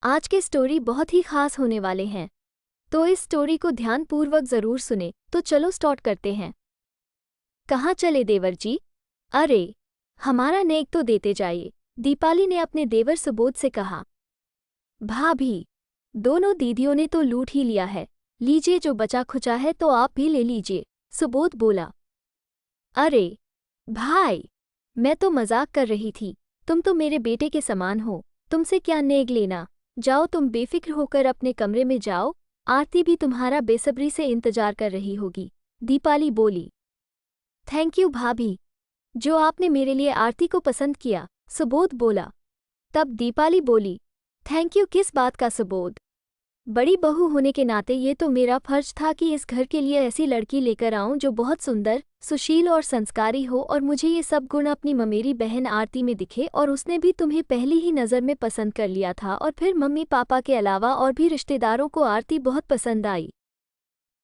आज के स्टोरी बहुत ही खास होने वाले हैं, तो इस स्टोरी को ध्यानपूर्वक जरूर सुने। तो चलो स्टार्ट करते हैं। कहाँ चले देवर जी? अरे, हमारा नेक तो देते जाइए, दीपाली ने अपने देवर सुबोध से कहा। भाभी, दोनों दीदियों ने तो लूट ही लिया है, लीजिए जो बचा खुचा है तो आप भी ले लीजिए, सुबोध बोला। अरे भाई, मैं तो मजाक कर रही थी, तुम तो मेरे बेटे के समान हो, तुमसे क्या नेग लेना। जाओ, तुम बेफिक्र होकर अपने कमरे में जाओ, आरती भी तुम्हारा बेसब्री से इंतजार कर रही होगी, दीपाली बोली। थैंक यू भाभी, जो आपने मेरे लिए आरती को पसंद किया, सुबोध बोला। तब दीपाली बोली, थैंक यू किस बात का सुबोध? बड़ी बहू होने के नाते ये तो मेरा फर्ज था कि इस घर के लिए ऐसी लड़की लेकर आऊं जो बहुत सुंदर, सुशील और संस्कारी हो, और मुझे ये सब गुण अपनी ममेरी बहन आरती में दिखे, और उसने भी तुम्हें पहली ही नज़र में पसंद कर लिया था, और फिर मम्मी पापा के अलावा और भी रिश्तेदारों को आरती बहुत पसंद आई,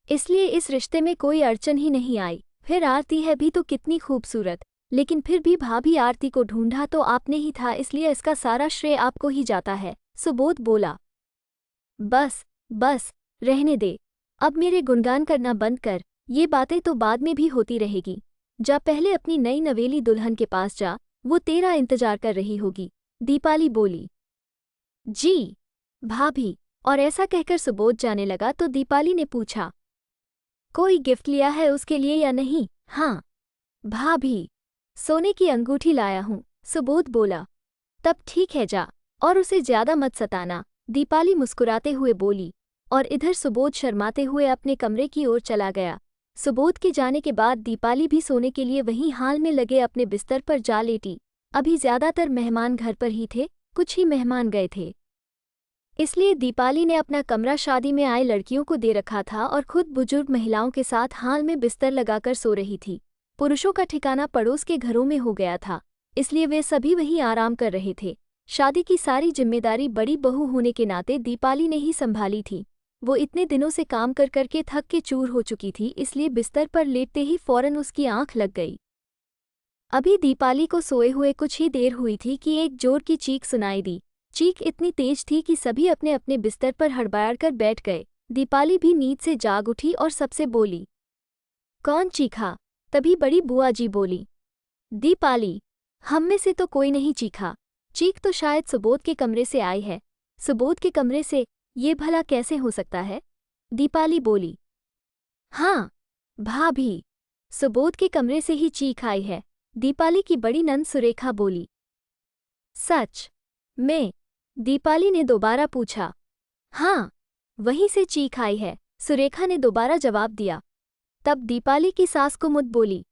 इसलिए इस रिश्ते में कोई अड़चन ही नहीं आई। फिर आरती है भी तो कितनी खूबसूरत, लेकिन फिर भी भाभी आरती को ढूंढा तो आपने ही था, इसलिए इसका सारा श्रेय आपको ही जाता है, सुबोध बोला। बस बस, रहने दे, अब मेरे गुणगान करना बंद कर, ये बातें तो बाद में भी होती रहेगी। जा पहले अपनी नई नवेली दुल्हन के पास जा, वो तेरा इंतजार कर रही होगी, दीपाली बोली। जी भाभी, और ऐसा कहकर सुबोध जाने लगा तो दीपाली ने पूछा, कोई गिफ्ट लिया है उसके लिए या नहीं? हाँ भाभी, सोने की अंगूठी लाया हूँ, सुबोध बोला। तब ठीक है, जा, और उसे ज्यादा मत सताना, दीपाली मुस्कुराते हुए बोली, और इधर सुबोध शर्माते हुए अपने कमरे की ओर चला गया। सुबोध के जाने के बाद दीपाली भी सोने के लिए वहीं हाल में लगे अपने बिस्तर पर जा लेटी। अभी ज्यादातर मेहमान घर पर ही थे, कुछ ही मेहमान गए थे, इसलिए दीपाली ने अपना कमरा शादी में आए लड़कियों को दे रखा था और खुद बुजुर्ग महिलाओं के साथ हाल में बिस्तर लगाकर सो रही थी। पुरुषों का ठिकाना पड़ोस के घरों में हो गया था, इसलिए वे सभी वहीं आराम कर रहे थे। शादी की सारी जिम्मेदारी बड़ी बहू होने के नाते दीपाली ने ही संभाली थी। वो इतने दिनों से काम कर करके थक के चूर हो चुकी थी, इसलिए बिस्तर पर लेटते ही फौरन उसकी आंख लग गई। अभी दीपाली को सोए हुए कुछ ही देर हुई थी कि एक जोर की चीख सुनाई दी। चीख इतनी तेज थी कि सभी अपने अपने बिस्तर पर हड़बड़ाकर बैठ गए। दीपाली भी नींद से जाग उठी और सबसे बोली, कौन चीखा? तभी बड़ी बुआ जी बोली, दीपाली, हम में से तो कोई नहीं चीखा, चीख तो शायद सुबोध के कमरे से आई है। सुबोध के कमरे से? ये भला कैसे हो सकता है? दीपाली बोली। हाँ भाभी, सुबोध के कमरे से ही चीख आई है, दीपाली की बड़ी नंद सुरेखा बोली। सच में? दीपाली ने दोबारा पूछा। हाँ, वहीं से चीख आई है, सुरेखा ने दोबारा जवाब दिया। तब दीपाली की सास को मुद बोली,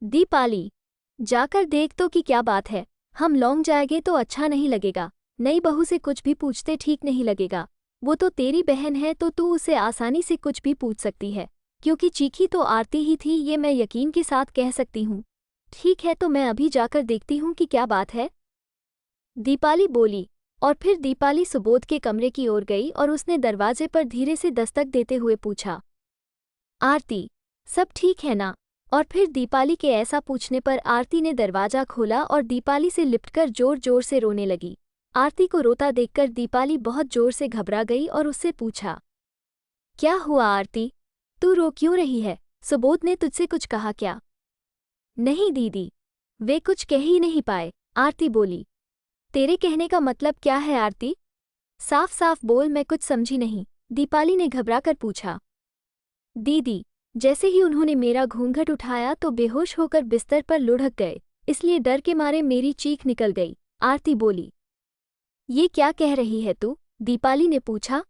दीपाली, जाकर देख तो कि क्या बात है, हम लौंग जाएंगे तो अच्छा नहीं लगेगा, नई बहू से कुछ भी पूछते ठीक नहीं लगेगा। वो तो तेरी बहन है तो तू उसे आसानी से कुछ भी पूछ सकती है, क्योंकि चीखी तो आरती ही थी, ये मैं यकीन के साथ कह सकती हूँ। ठीक है, तो मैं अभी जाकर देखती हूँ कि क्या बात है, दीपाली बोली। और फिर दीपाली सुबोध के कमरे की ओर गई और उसने दरवाजे पर धीरे से दस्तक देते हुए पूछा, आरती, सब ठीक है ना? और फिर दीपाली के ऐसा पूछने पर आरती ने दरवाजा खोला और दीपाली से लिपटकर जोर जोर से रोने लगी। आरती को रोता देखकर दीपाली बहुत जोर से घबरा गई और उससे पूछा, क्या हुआ आरती, तू रो क्यों रही है? सुबोध ने तुझसे कुछ कहा क्या? नहीं दीदी, वे कुछ कह ही नहीं पाए, आरती बोली। तेरे कहने का मतलब क्या है आरती? साफ साफ बोल, मैं कुछ समझी नहीं, दीपाली ने घबराकर पूछा। दीदी, जैसे ही उन्होंने मेरा घूंघट उठाया तो बेहोश होकर बिस्तर पर लुढ़क गए, इसलिए डर के मारे मेरी चीख निकल गई, आरती बोली। ये क्या कह रही है तू? दीपाली ने पूछा।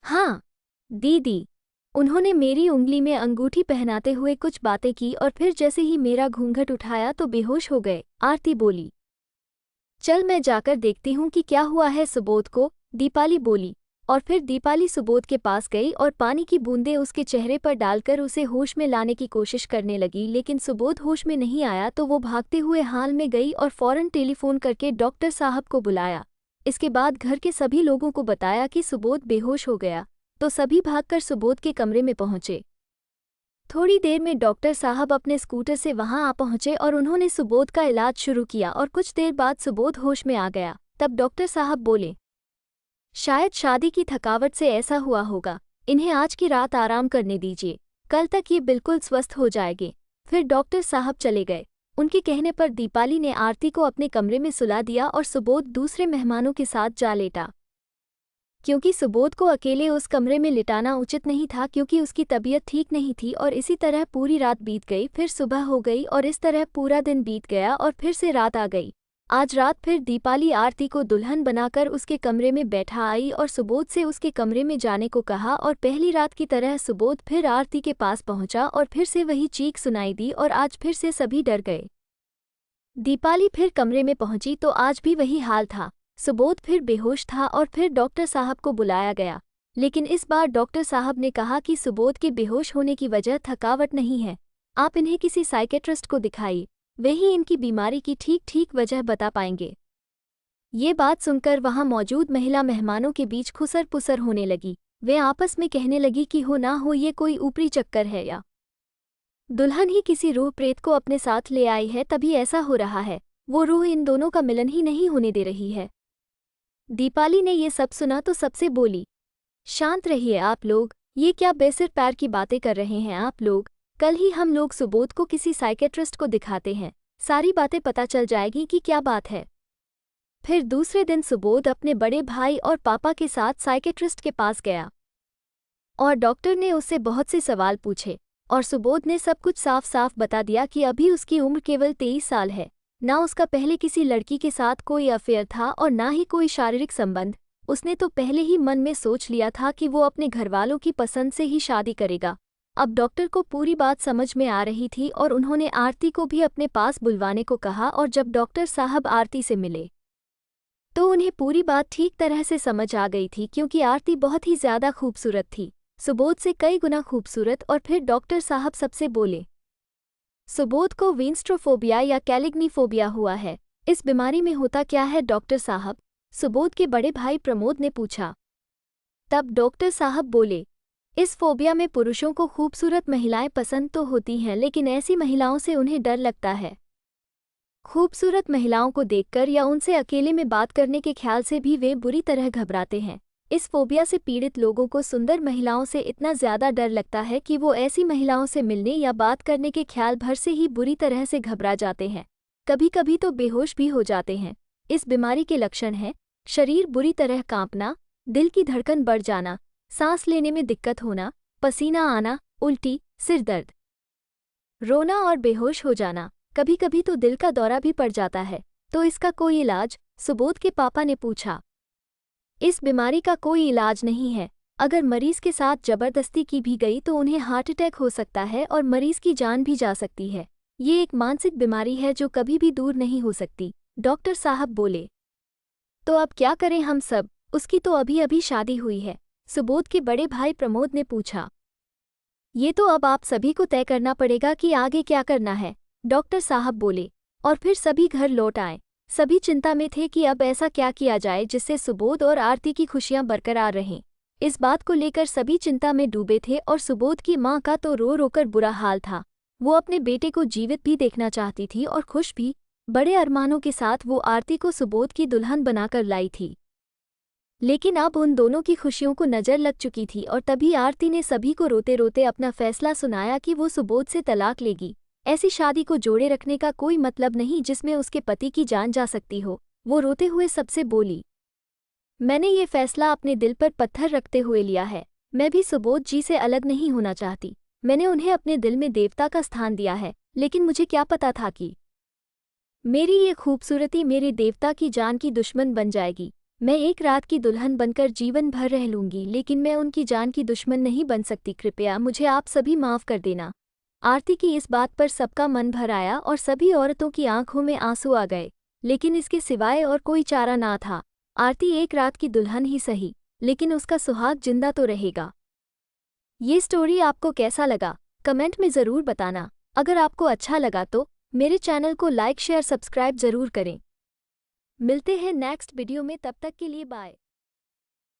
हाँ दीदी, उन्होंने मेरी उंगली में अंगूठी पहनाते हुए कुछ बातें की और फिर जैसे ही मेरा घूंघट उठाया तो बेहोश हो गए, आरती बोली। चल मैं जाकर देखती हूँ कि क्या हुआ है सुबोध को, दीपाली बोली। और फिर दीपाली सुबोध के पास गई और पानी की बूंदें उसके चेहरे पर डालकर उसे होश में लाने की कोशिश करने लगी, लेकिन सुबोध होश में नहीं आया तो वो भागते हुए हाल में गई और फौरन टेलीफोन करके डॉक्टर साहब को बुलाया। इसके बाद घर के सभी लोगों को बताया कि सुबोध बेहोश हो गया, तो सभी भागकर सुबोध के कमरे में पहुंचे। थोड़ी देर में डॉक्टर साहब अपने स्कूटर से वहां आ पहुंचे और उन्होंने सुबोध का इलाज शुरू किया और कुछ देर बाद सुबोध होश में आ गया। तब डॉक्टर साहब बोले, शायद शादी की थकावट से ऐसा हुआ होगा। इन्हें आज की रात आराम करने दीजिए, कल तक ये बिल्कुल स्वस्थ हो जाएंगे। फिर डॉक्टर साहब चले गए। उनके कहने पर दीपाली ने आरती को अपने कमरे में सुला दिया और सुबोध दूसरे मेहमानों के साथ जा लेटा, क्योंकि सुबोध को अकेले उस कमरे में लिटाना उचित नहीं था, क्योंकि उसकी तबीयत ठीक नहीं थी। और इसी तरह पूरी रात बीत गई, फिर सुबह हो गई और इस तरह पूरा दिन बीत गया और फिर से रात आ गई। आज रात फिर दीपाली आरती को दुल्हन बनाकर उसके कमरे में बैठा आई और सुबोध से उसके कमरे में जाने को कहा। और पहली रात की तरह सुबोध फिर आरती के पास पहुंचा और फिर से वही चीख सुनाई दी और आज फिर से सभी डर गए। दीपाली फिर कमरे में पहुंची तो आज भी वही हाल था। सुबोध फिर बेहोश था और फिर डॉक्टर साहब को बुलाया गया, लेकिन इस बार डॉक्टर साहब ने कहा कि सुबोध के बेहोश होने की वजह थकावट नहीं है, आप इन्हें किसी साइकेट्रिस्ट को दिखाइए, वे ही इनकी बीमारी की ठीक वजह बता पाएंगे। ये बात सुनकर वहां मौजूद महिला मेहमानों के बीच खुसर पुसर होने लगी। वे आपस में कहने लगी कि हो ना हो ये कोई ऊपरी चक्कर है या दुल्हन ही किसी रूह प्रेत को अपने साथ ले आई है, तभी ऐसा हो रहा है। वो रूह इन दोनों का मिलन ही नहीं होने दे रही है। दीपाली ने ये सब सुना तो सबसे बोली, शांत रहिए आप लोग, ये क्या बेसिर पैर की बातें कर रहे हैं आप लोग। कल ही हम लोग सुबोध को किसी साइकेट्रिस्ट को दिखाते हैं, सारी बातें पता चल जाएगी कि क्या बात है। फिर दूसरे दिन सुबोध अपने बड़े भाई और पापा के साथ साइकेट्रिस्ट के पास गया और डॉक्टर ने उससे बहुत से सवाल पूछे और सुबोध ने सब कुछ साफ साफ बता दिया कि अभी उसकी उम्र केवल 23 साल है, ना उसका पहले किसी लड़की के साथ कोई अफेयर था और ना ही कोई शारीरिक संबंध। उसने तो पहले ही मन में सोच लिया था कि वो अपने घरवालों की पसंद से ही शादी करेगा। अब डॉक्टर को पूरी बात समझ में आ रही थी और उन्होंने आरती को भी अपने पास बुलवाने को कहा। और जब डॉक्टर साहब आरती से मिले तो उन्हें पूरी बात ठीक तरह से समझ आ गई थी, क्योंकि आरती बहुत ही ज़्यादा खूबसूरत थी, सुबोध से कई गुना खूबसूरत। और फिर डॉक्टर साहब सबसे बोले, सुबोध को विंस्ट्रोफोबिया या कैलिग्नीफोबिया हुआ है, इस बीमारी में होता क्या है डॉक्टर साहब? सुबोध के बड़े भाई प्रमोद ने पूछा। तब डॉक्टर साहब बोले, इस फोबिया में पुरुषों को खूबसूरत महिलाएं पसंद तो होती हैं, लेकिन ऐसी महिलाओं से उन्हें डर लगता है। खूबसूरत महिलाओं को देखकर या उनसे अकेले में बात करने के ख्याल से भी वे बुरी तरह घबराते हैं। इस फोबिया से पीड़ित लोगों को सुंदर महिलाओं से इतना ज़्यादा डर लगता है कि वो ऐसी महिलाओं से मिलने या बात करने के ख्याल भर से ही बुरी तरह से घबरा जाते हैं, कभी कभी तो बेहोश भी हो जाते हैं। इस बीमारी के लक्षण हैं शरीर बुरी तरह कांपना, दिल की धड़कन बढ़ जाना, सांस लेने में दिक्कत होना, पसीना आना, उल्टी, सिर दर्द, रोना और बेहोश हो जाना, कभी कभी तो दिल का दौरा भी पड़ जाता है। तो इसका कोई इलाज? सुबोध के पापा ने पूछा। इस बीमारी का कोई इलाज नहीं है। अगर मरीज के साथ जबरदस्ती की भी गई तो उन्हें हार्ट अटैक हो सकता है और मरीज की जान भी जा सकती है। ये एक मानसिक बीमारी है जो कभी भी दूर नहीं हो सकती, डॉक्टर साहब बोले। तो अब क्या करें हम सब? उसकी तो अभी अभी शादी हुई है, सुबोध के बड़े भाई प्रमोद ने पूछा। ये तो अब आप सभी को तय करना पड़ेगा कि आगे क्या करना है, डॉक्टर साहब बोले। और फिर सभी घर लौट आए। सभी चिंता में थे कि अब ऐसा क्या किया जाए जिससे सुबोध और आरती की खुशियां बरकरार रहें। इस बात को लेकर सभी चिंता में डूबे थे और सुबोध की मां का तो रो रोकर बुरा हाल था। वो अपने बेटे को जीवित भी देखना चाहती थी और खुश भी। बड़े अरमानों के साथ वो आरती को सुबोध की दुल्हन बनाकर लाई थी, लेकिन अब उन दोनों की खुशियों को नज़र लग चुकी थी। और तभी आरती ने सभी को रोते रोते अपना फैसला सुनाया कि वो सुबोध से तलाक लेगी। ऐसी शादी को जोड़े रखने का कोई मतलब नहीं जिसमें उसके पति की जान जा सकती हो। वो रोते हुए सबसे बोली, मैंने ये फैसला अपने दिल पर पत्थर रखते हुए लिया है। मैं भी सुबोध जी से अलग नहीं होना चाहती। मैंने उन्हें अपने दिल में देवता का स्थान दिया है, लेकिन मुझे क्या पता था कि मेरी ये खूबसूरती मेरे देवता की जान की दुश्मन बन जाएगी। मैं एक रात की दुल्हन बनकर जीवन भर रह लूंगी, लेकिन मैं उनकी जान की दुश्मन नहीं बन सकती। कृपया मुझे आप सभी माफ़ कर देना। आरती की इस बात पर सबका मन भर आया और सभी औरतों की आंखों में आंसू आ गए, लेकिन इसके सिवाय और कोई चारा ना था। आरती एक रात की दुल्हन ही सही, लेकिन उसका सुहाग जिंदा तो रहेगा। ये स्टोरी आपको कैसा लगा कमेंट में ज़रूर बताना। अगर आपको अच्छा लगा तो मेरे चैनल को लाइक शेयर सब्सक्राइब ज़रूर करें। मिलते हैं नेक्स्ट वीडियो में, तब तक के लिए बाय।